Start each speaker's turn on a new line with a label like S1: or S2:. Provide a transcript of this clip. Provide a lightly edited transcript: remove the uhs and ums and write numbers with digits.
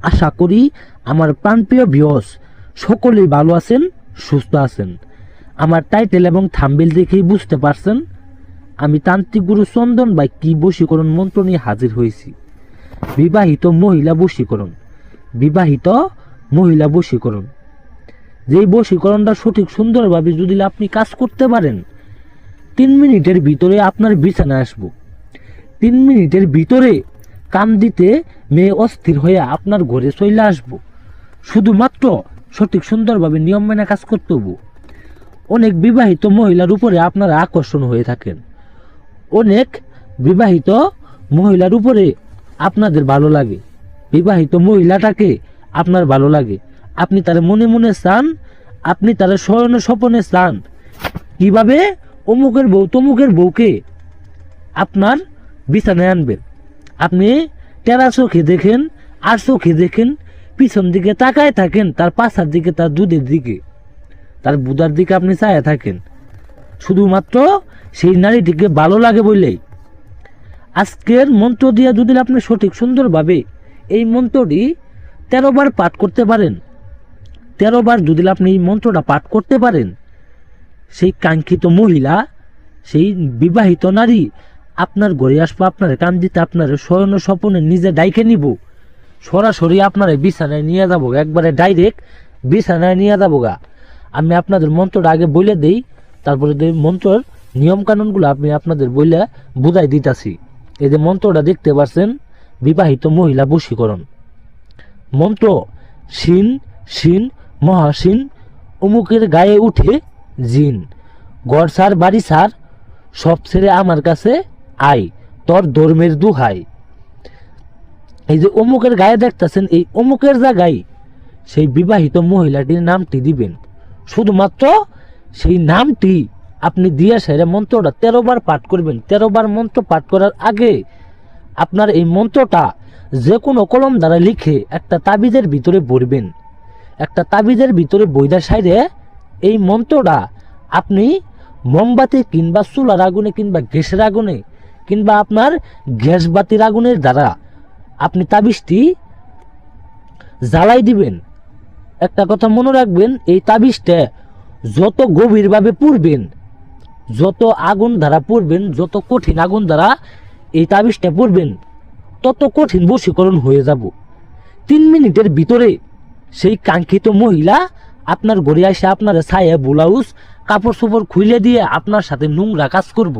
S1: আশা করি আমার প্রাণপ্রিয় ভিউয়ার্স সকলেই ভালো আছেন, সুস্থ আছেন। আমার টাইটেল এবং থাম্বনেল দেখেই বুঝতে পারছেন আমি তান্ত্রিক গুরু চন্দন ভাই কি বশীকরণ মন্ত্র নিয়ে হাজির হয়েছি। বিবাহিত মহিলা বশীকরণ, বিবাহিত মহিলা বশীকরণ। যেই বশীকরণটা সঠিক সুন্দরভাবে যদি আপনি কাজ করতে পারেন, 3 মিনিটের ভিতরে আপনার বিছানায় আসবো। 3 মিনিটের ভিতরে কান দিতে মেয়ে অস্থির হয়ে আপনার ঘরে চলে আসবো। শুধুমাত্র সঠিক সুন্দরভাবে নিয়ম মেনে কাজ করতে হবো। অনেক বিবাহিত মহিলার উপরে আপনারা আকর্ষণ হয়ে থাকেন, অনেক বিবাহিত মহিলার উপরে আপনাদের ভালো লাগে, বিবাহিত মহিলাটাকে আপনার ভালো লাগে, আপনি তার মনে মনে চান, আপনি তার স্বয়ন স্বপনে চান কিভাবে অমুকের বউ তমুকের বউকে আপনার বিছানায় আনবেন। আপনি টেরা চোখে দেখেন, আর চোখে দেখেন, পিছন দিকে তাকায় থাকেন, তার পাছার দিকে, তার দুধের দিকে, তার বুদার দিকে আপনি চায় থাকেন, শুধুমাত্র সেই নারীটিকে ভালো লাগে বললেই। আজকের মন্ত্র দিয়ে যদি আপনি সঠিক সুন্দরভাবে এই মন্ত্রটি 13 বার পাঠ করতে পারেন, 13 বার যদি আপনি এই মন্ত্রটা পাঠ করতে পারেন, সেই কাঙ্ক্ষিত মহিলা, সেই বিবাহিত নারী আপনার ঘরে আসবো, আপনার কান দিতে, আপনার স্বয়ন স্বপনে নিজে ডাইকে নিব, সরাসরি আপনার বিছানায় নিয়ে যাবো, একবারে ডাইরেক্ট বিছানায় নিয়ে যাবো গা। আমি আপনাদের মন্ত্রটা আগে বলে দেই, তারপরে মন্ত্রের নিয়ম কানুনগুলো আমি আপনাদের বলে বুঝাই দিতেছি। এই যে মন্ত্রটা দেখতে পাচ্ছেন, বিবাহিত মহিলা বশীকরণ মন্ত্র। শিন শিন মহাশিন, অমুকের গায়ে উঠে জিন, ঘর সার বাড়ি সার, সব ছেড়ে আমার কাছে আই, তোর ধর্মের দুহাই। এই যে অমুকের গায়ে দেখতেছেন, এই অমুকের জায়গায় সেই বিবাহিত মহিলাটির নামটি দিবেন। শুধুমাত্র সেই নামটি আপনি দিয়ে সেরে মন্ত্রটা 13 বার পাঠ করবেন। 13 বার মন্ত্র পাঠ করার আগে আপনার এই মন্ত্রটা যে কোনো কলম দ্বারা লিখে একটা তাবিজের ভিতরে ভরবেন। একটা তাবিজের ভিতরে বইদা সাইডে এই মন্ত্রটা আপনি মোমবাতি কিংবা চুলার আগুনে কিংবা গ্যাসের আগুনে কিংবা আপনার গ্যাস বাতির আগুনের দ্বারা আপনি তাবিজটি জ্বালাই দিবেন। একটা কথা মনে রাখবেন, এই তাবিজটা যত গভীরভাবে পুড়বেন, যত আগুন দ্বারা পুড়বেন, যত কঠিন আগুন দ্বারা এই তাবিজটা পুড়বেন, তত কঠিন বশীকরণ হয়ে যাব। 3 মিনিটের ভিতরে সেই কাঙ্ক্ষিত মহিলা আপনার ঘরে এসে আপনার ছায়া ব্লাউজ কাপড় চোপড় খুলে দিয়ে আপনার সাথে নোংরা কাজ করব।